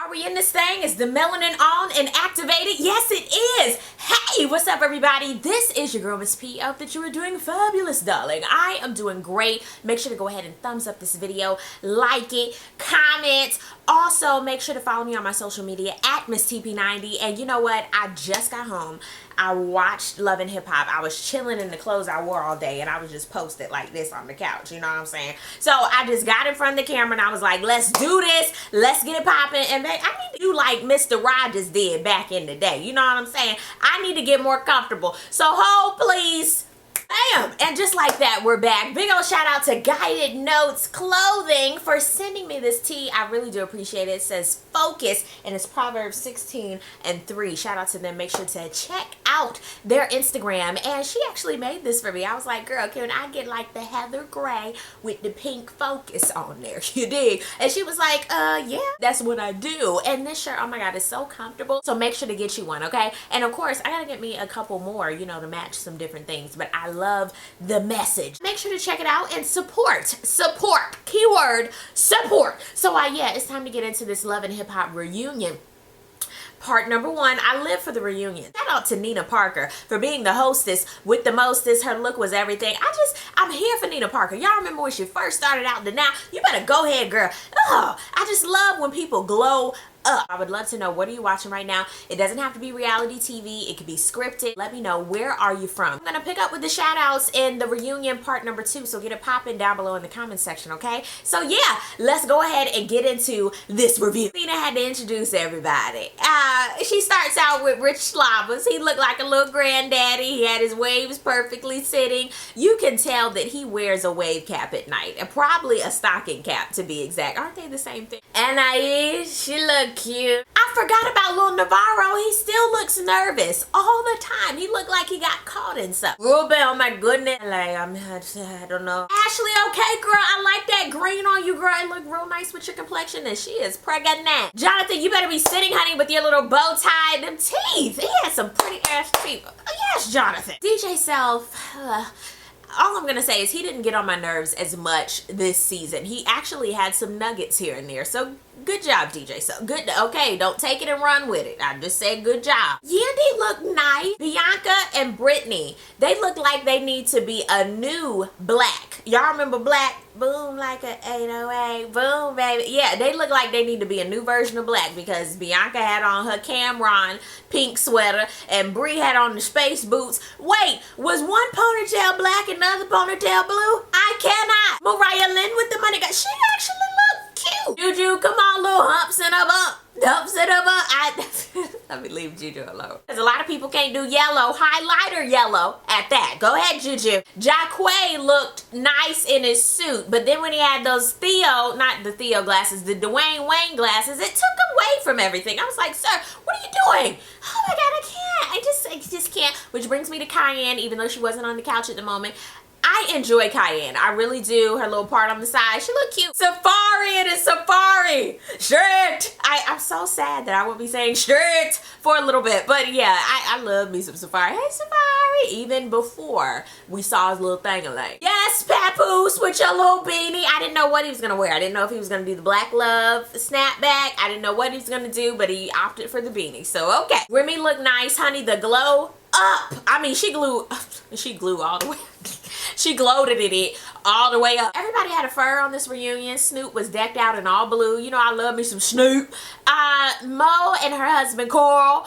Are we in this thing? Is the melanin on and activated? Yes, it is. Hey, what's up, everybody? This is your girl, Miss P. I hope that you are doing fabulous, darling. I am doing great. Make sure to go ahead and thumbs up this video, like it, comment. Also, make sure to follow me on my social media at Miss TP90. And you know what? I just got home. I watched Love and Hip Hop. I was chilling in the clothes I wore all day, and I was just posted like this on the couch. You know what I'm saying? So I just got in front of the camera, and I was like, let's do this. Let's get it popping. And I need to do like Mr. Rogers did back in the day. You know what I'm saying? I need to get more comfortable. So hold, please. Bam! And just like that, we're back. Big old shout out to Guided Notes Clothing for sending me this tee. I really do appreciate it. It says focus, and it's Proverbs 16:3. Shout out to them. Make sure to check out their Instagram. And she actually made this for me. I was like, girl, can I get like the heather gray with the pink focus on there? You dig? And she was like, yeah, that's what I do. And this shirt, oh my God, it's so comfortable. So make sure to get you one, okay? And of course, I gotta get me a couple more, you know, to match some different things. But I love the message. Make sure to check it out and support, keyword support. So yeah, it's time to get into this Love and Hip Hop reunion. Part number 1, I live for the reunion. Shout out to Nina Parker for being the hostess with the mostest. Her look was everything. I'm here for Nina Parker. Y'all remember when she first started out to now? You better go ahead, girl. Oh, I just love when people glow up. I would love to know, what are you watching right now? It doesn't have to be reality TV. It could be scripted. Let me know, where are you from? I'm gonna pick up with the shout outs in the reunion part number 2, so get it popping down below in the comment section, okay? So yeah, let's go ahead and get into this review. Nina had to introduce everybody. She starts out with Rich Slobbers. He looked like a little granddaddy. He had his waves perfectly sitting. You can tell that he wears a wave cap at night, and probably a stocking cap to be exact. Aren't they the same thing? Anais, she looked cute. I forgot about Lil Navarro. He still looks nervous all the time. He looked like he got caught in something. Ruben, oh my goodness. Like, I don't know. Ashley, okay, girl. I like that green on you, girl. It look real nice with your complexion, and she is pregnant. Jonathan, you better be sitting, honey, with your little bow tie. Them teeth. He has some pretty ass teeth. Yes, Jonathan. DJ Self. All I'm gonna say is he didn't get on my nerves as much this season. He actually had some nuggets here and there. So good job, DJ. So good. Okay, don't take it and run with it. I just said good job. Yandy looked nice. Bianca and Brittany, they look like they need to be a new Black. Y'all remember Black? Boom like a 808. Boom, baby. Yeah, they look like they need to be a new version of Black, because Bianca had on her Cameron pink sweater and Brie had on the space boots. Wait, was one ponytail black and the other ponytail blue? I cannot. Mariah Lynn with the money. She actually looked cute. Juju, come on, little humps in her bump. Humps in her bump. Let me leave Juju alone. Because a lot of people can't do yellow, highlighter yellow at that. Go ahead, Juju. Jacquay looked nice in his suit, but then when he had those not the Theo glasses, the Dwayne Wayne glasses, it took away from everything. I was like, sir, what are you doing? Oh my God, I can't. I just can't. Which brings me to Cayenne, even though she wasn't on the couch at the moment. I enjoy Cayenne. I really do. Her little part on the side, she looked cute. Safari, it is Safari. Strict. I'm so sad that I won't be saying strict for a little bit. But yeah, I love me some Safari. Hey, Safari. Even before we saw his little thing like, yes, Papoose with your little beanie. I didn't know what he was going to wear. I didn't know if he was going to do the Black Love snapback. I didn't know what he was going to do, but he opted for the beanie. So, okay. Remy looked nice, honey. The glow up. I mean, she glue all the way. She glowed at it all the way up. Everybody had a fur on this reunion. Snoop was decked out in all blue. You know I love me some Snoop. Mo and her husband Coral.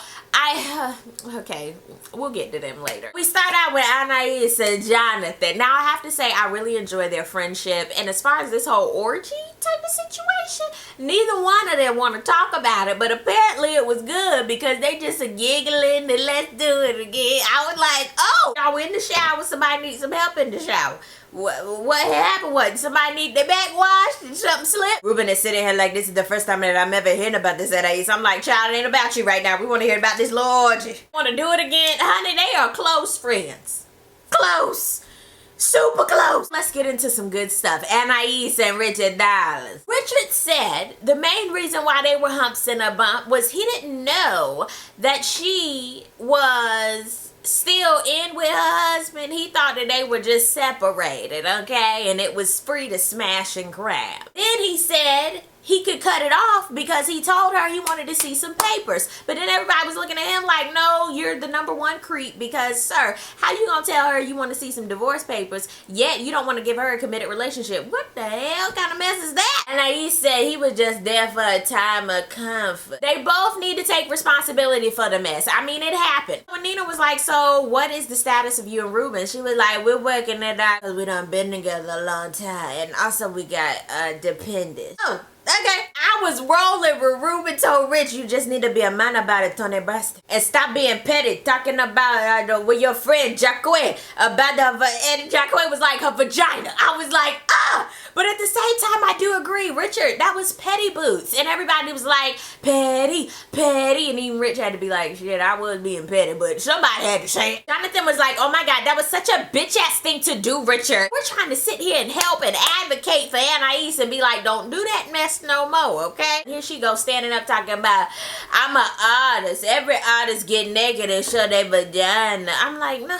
Okay, we'll get to them later. We start out with Anais and Jonathan. Now I have to say I really enjoy their friendship. And as far as this whole orgy type of situation, neither one of them want to talk about it. But apparently it was good, because they just are giggling and let's do it again. I was like, oh, y'all in the shower. Somebody needs some help in the shower. What happened? What? Somebody need their back washed? Did something slip? Ruben is sitting here like, this is the first time that I'm ever hearing about this at Ace. I'm like, child, it ain't about you right now. We want to hear about this Lord. Want to do it again? Honey, they are close friends. Close. Super close. Let's get into some good stuff. Anais and Richard Dallas. Richard said the main reason why they were humps in a bump was he didn't know that she was still in with her husband. He thought that they were just separated, okay? And it was free to smash and grab. Then he said he could cut it off because he told her he wanted to see some papers. But then everybody was looking at him like, no, you're the number one creep because, sir, how you gonna tell her you want to see some divorce papers, yet you don't want to give her a committed relationship? What the hell kind of mess is that? And he said he was just there for a time of comfort. They both need to take responsibility for the mess. I mean, it happened. When Nina was like, so what is the status of you and Ruben? She was like, we're working it out because we done been together a long time. And also we got dependents. Oh, okay. I was rolling with Ruben told Rich, you just need to be a man about it, Tony Basti. And stop being petty, talking about with your friend Jacquet, about and Jacquet was like her vagina. I was like, ah! But at the same time, I do agree, Richard, that was petty boots. And everybody was like, petty, petty. And even Rich had to be like, shit, I was being petty, but somebody had to say it. Jonathan was like, oh my God, that was such a bitch-ass thing to do, Richard. We're trying to sit here and help and advocate for Anais and be like, don't do that mess no more, okay? Here she goes standing up talking about, I'm an artist. Every artist get naked and show their vagina. I'm like, no,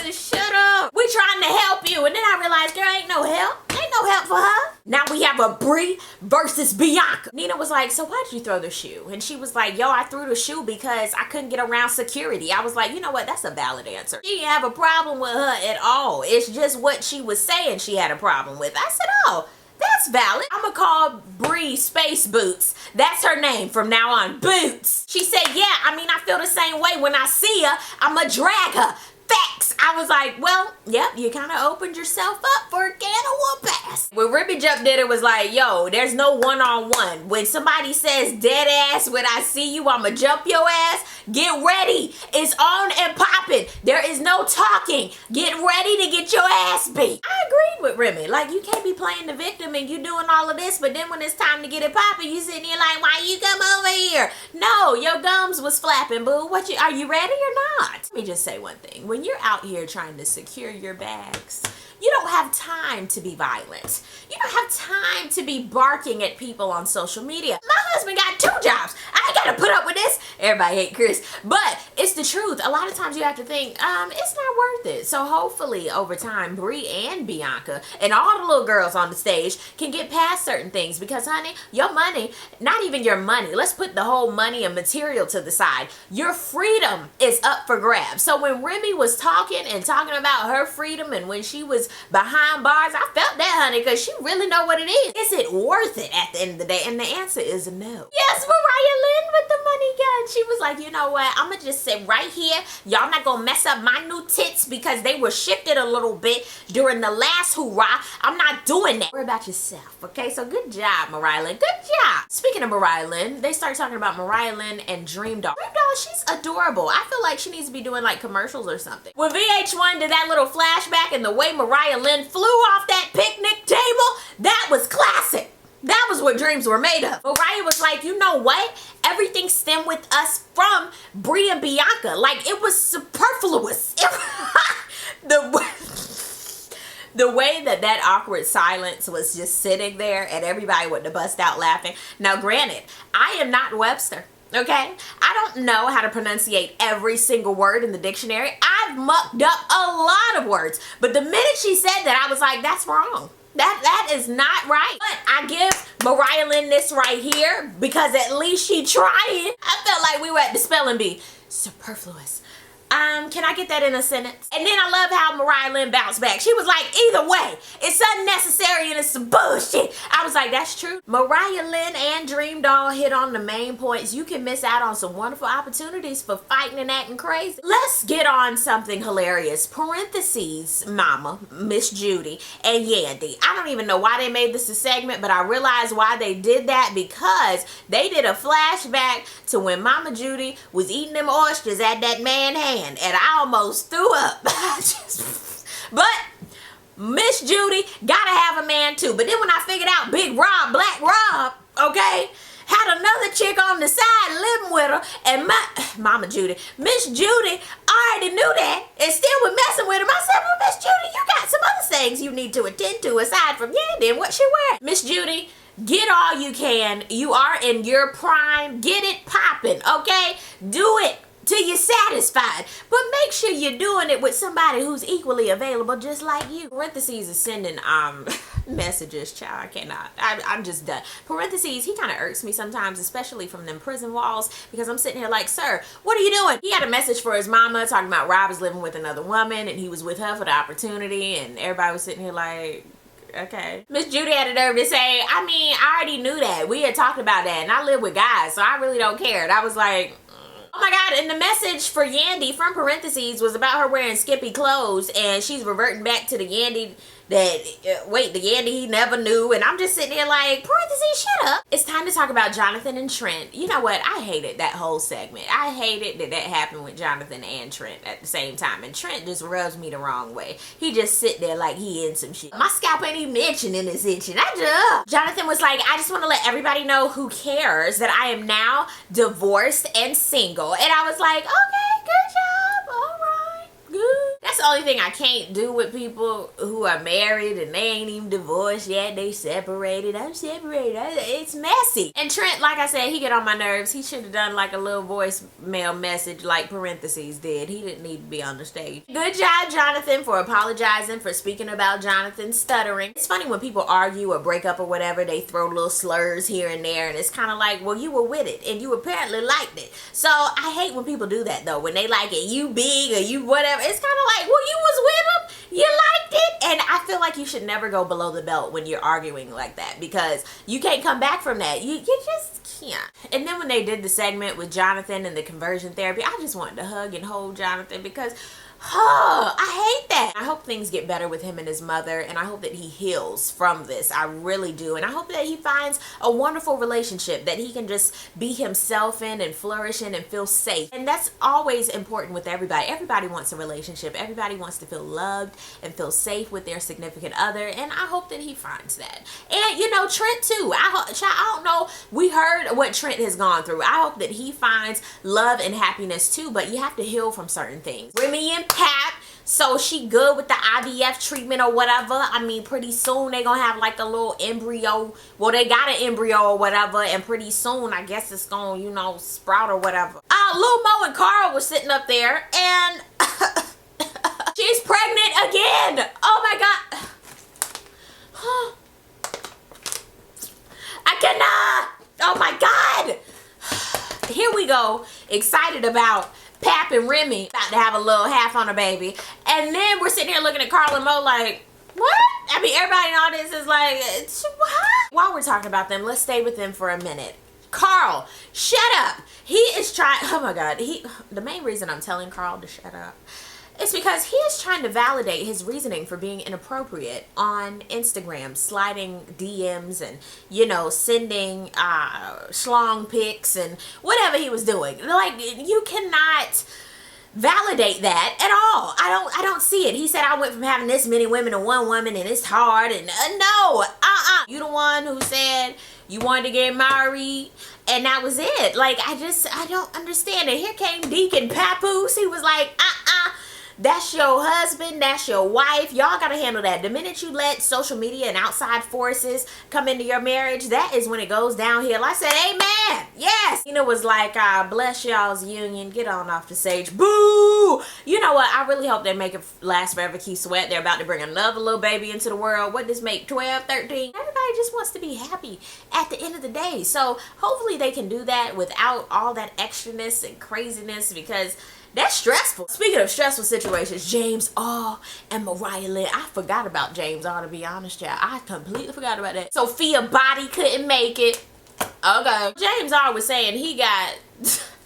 shut up. We're trying to help you. And then I realized there ain't no help. Ain't no help for her. Now we have a Brie versus Bianca. Nina was like, so why'd you throw the shoe? And she was like, yo, I threw the shoe because I couldn't get around security. I was like, you know what? That's a valid answer. She didn't have a problem with her at all. It's just what she was saying she had a problem with. I said, oh, that's valid. I'm gonna call Brie Space Boots. That's her name from now on, Boots. She said, yeah, I mean, I feel the same way. When I see her, I'ma drag her. Facts. I was like, well, yep, you kind of opened yourself up for a can of whoop ass. When Ribby Jump did it was like, yo, there's no one-on-one. When somebody says dead ass, when I see you, I'ma jump your ass, get ready. It's on and popping. There is no talking. Get ready to get your ass beat. I agreed with Remy. Like, you can't be playing the victim and you doing all of this, but then when it's time to get it popping, you sitting here like, why you come over here? No, your gums was flapping, boo. Are you ready or not? Let me just say one thing. When you're out here trying to secure your bags, you don't have time to be violent. You don't have time to be barking at people on social media. My husband got 2 jobs. I ain't gotta put up with this. Everybody hate Chris. But it's the truth. A lot of times you have to think, it's not worth it. So hopefully over time, Brie and Bianca and all the little girls on the stage can get past certain things because, honey, your money, not even your money. Let's put the whole money and material to the side. Your freedom is up for grabs. So when Remy was talking about her freedom and when she was behind bars, I felt that, honey, because she really know what it is. Is it worth it at the end of the day? And the answer is no. Yes, Mariah Lynn with the money gun. She was like, you know what? I'm going to just sit right here. Y'all not going to mess up my new tits because they were shifted a little bit during the last hoorah. I'm not doing that. Worry about yourself, okay? So good job, Mariah Lynn. Good job. Speaking of Mariah Lynn, they started talking about Mariah Lynn and Dream Doll. Dream Doll, she's adorable. I feel like she needs to be doing like commercials or something. When VH1 did that little flashback and the way Mariah Lynn flew off that picnic table, that was classic. That was what dreams were made of. Mariah was like, you know what? Everything stemmed with us from Brie and Bianca. Like, it was superfluous. The way that awkward silence was just sitting there and everybody would have bust out laughing. Now, granted, I am not Webster. Okay? I don't know how to pronunciate every single word in the dictionary. I've mucked up a lot of words. But the minute she said that, I was like, that's wrong. That is not right. But I give Mariah Lynn this right here because at least she trying. I felt like we were at the spelling bee. Superfluous. Can I get that in a sentence? And then I love how Mariah Lynn bounced back. She was like, either way, it's unnecessary and it's some bullshit. I was like, that's true. Mariah Lynn and Dream Doll hit on the main points. You can miss out on some wonderful opportunities for fighting and acting crazy. Let's get on something hilarious. Parentheses, Mama, Miss Judy, and Yandy. I don't even know why they made this a segment, but I realized why they did that because they did a flashback to when Mama Judy was eating them oysters at that man hand. And I almost threw up. But Miss Judy gotta have a man too. But then when I figured out Big Rob, Black Rob, okay, had another chick on the side living with her, and Mama Judy, Miss Judy already knew that and still was messing with him. I said, well, Miss Judy, you got some other things you need to attend to aside from Yandy and what she wearing. Miss Judy, get all you can. You are in your prime. Get it popping, okay? Do it. till you're satisfied. But make sure you're doing it with somebody who's equally available just like you. Parentheses is sending messages, child. I cannot. I'm just done. Parentheses, he kind of irks me sometimes, especially from them prison walls, because I'm sitting here like, sir, what are you doing? He had a message for his mama talking about Rob is living with another woman and he was with her for the opportunity, and everybody was sitting here like, okay. Miss Judy had the nerve to say, I mean, I already knew that. We had talked about that, and I live with guys, so I really don't care. And I was like, oh my God, and the message for Yandy from parentheses was about her wearing skimpy clothes, and she's reverting back to the Yandy that, the Yandy he never knew. And I'm just sitting there like, parentheses, shut up. It's time to talk about Jonathan and Trent. You know what? I hated that whole segment. I hated that happened with Jonathan and Trent at the same time. And Trent just rubs me the wrong way. He just sit there like he in some shit. My scalp ain't even itching and it's itching. Jonathan was like, I just want to let everybody know who cares that I am now divorced and single. And I was like, okay, good job. All right, good. That's the only thing I can't do with people who are married and they ain't even divorced yet. They separated. I'm separated. It's messy. And Trent, like I said, he get on my nerves. He should have done like a little voicemail message like parentheses did. He didn't need to be on the stage. Good job, Jonathan, for apologizing for speaking about Jonathan stuttering. It's funny when people argue or break up or whatever, they throw little slurs here and there, and it's kind of like, well, you were with it and you apparently liked it. So I hate when people do that though. When they like it, you big or you whatever. It's kind of like, well, you was with him, you liked it. And I feel like you should never go below the belt when you're arguing like that, because you can't come back from that. You just can't. And then when they did the segment with Jonathan and the conversion therapy, I just wanted to hug and hold Jonathan because I hate that. I hope things get better with him and his mother, and I hope that he heals from this. I really do. And I hope that he finds a wonderful relationship that he can just be himself in and flourish in and feel safe. And that's always important with everybody. Everybody wants a relationship. Everybody wants to feel loved and feel safe with their significant other, and I hope that he finds that. And you know, Trent too. I don't know, we heard what Trent has gone through. I hope that he finds love and happiness too, but you have to heal from certain things. Remy and Pat, so she good with the IVF treatment or whatever. I mean, pretty soon they gonna have like a little embryo. Well, they got an embryo or whatever, and pretty soon I guess it's gonna, you know, sprout or whatever. Lil Mo and Carl was sitting up there, and she's pregnant again. Oh my God. I cannot. Oh my God. Here we go. Excited about Pap and Remy about to have a little half on a baby, and then we're sitting here looking at Carl and Mo like, what? I mean, everybody in the audience is like, what? While we're talking about them, let's stay with them for a minute. Carl, shut up. He is trying, oh my God, the main reason I'm telling Carl to shut up is because he is trying to validate his reasoning for being inappropriate on Instagram, sliding DMs and, you know, sending schlong pics and whatever he was doing. Like, you cannot validate that at all. I don't see it. He said, I went from having this many women to one woman and it's hard, and no, you the one who said you wanted to get married and that was it. Like, I don't understand it. Here came Deacon Papoose. He was like, that's your husband, that's your wife. Y'all gotta handle that. The minute you let social media and outside forces come into your marriage, that is when it goes downhill. I said, amen. Yes. You know, it was like, bless y'all's union. Get on off the stage. Boo. You know what? I really hope they make it last forever. Keith Sweat. They're about to bring another little baby into the world. What does make 12, 13? Everybody just wants to be happy at the end of the day. So hopefully they can do that without all that extraness and craziness, because that's stressful. Speaking of stressful situations, James R. and Mariah Lynn. I forgot about James R., to be honest, y'all. I completely forgot about that. Sophia Body couldn't make it. Okay. James R. was saying he got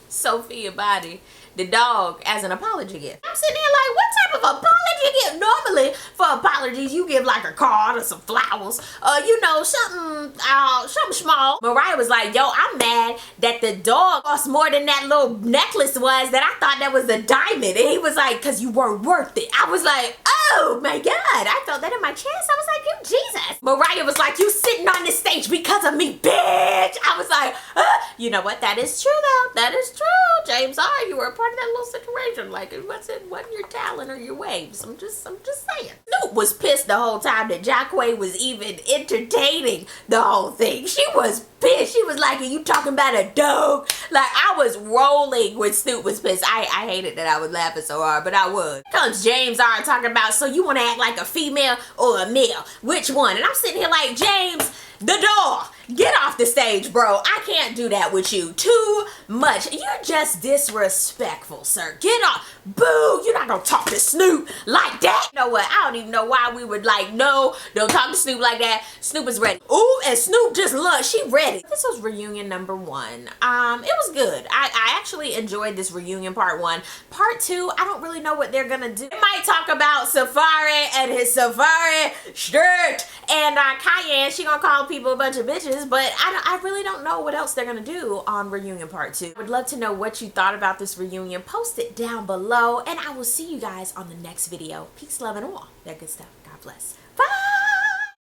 Sophia Body, the dog, as an apology gift. I'm sitting here like, what type of apology gift? Normally, for apologies, you give like a card or some flowers, you know, something small. Mariah was like, yo, I'm mad that the dog cost more than that little necklace was that I thought that was a diamond. And he was like, cause you weren't worth it. I was like, oh my God. I felt that in my chest. I was like, you Jesus. Mariah was like, you sitting on this stage because of me, bitch. I was like, you know what? That is true though. That is true. James, you were a part of that little situation. Like, it wasn't your talent or your waves. I'm just saying. Snoop was pissed the whole time that Jacquay was even entertaining the whole thing. She was pissed. She was like, are you talking about a dog? Like, I was rolling when Snoop was pissed. I hated that I was laughing so hard, but I was. Comes James R talking about, so you want to act like a female or a male? Which one? And I'm sitting here like, James, the door. Get off the stage, bro. I can't do that with you. Too much. You're just disrespectful, sir. Get off. Boo. You're not gonna talk to Snoop like that. You know what? I don't even know why we would like, no, don't talk to Snoop like that. Snoop is ready. Ooh, and Snoop just looked. She ready. This was reunion number 1. It was good. I actually enjoyed this reunion part 1. Part 2, I don't really know what they're gonna do. They might talk about Safari and his Safari shirt. And Cayenne, she gonna call people a bunch of bitches, but I really don't know what else they're gonna do on reunion part 2. I would love to know what you thought about this reunion. Post it down below, and I will see you guys on the next video. Peace, love, and all that good stuff. God bless. Bye.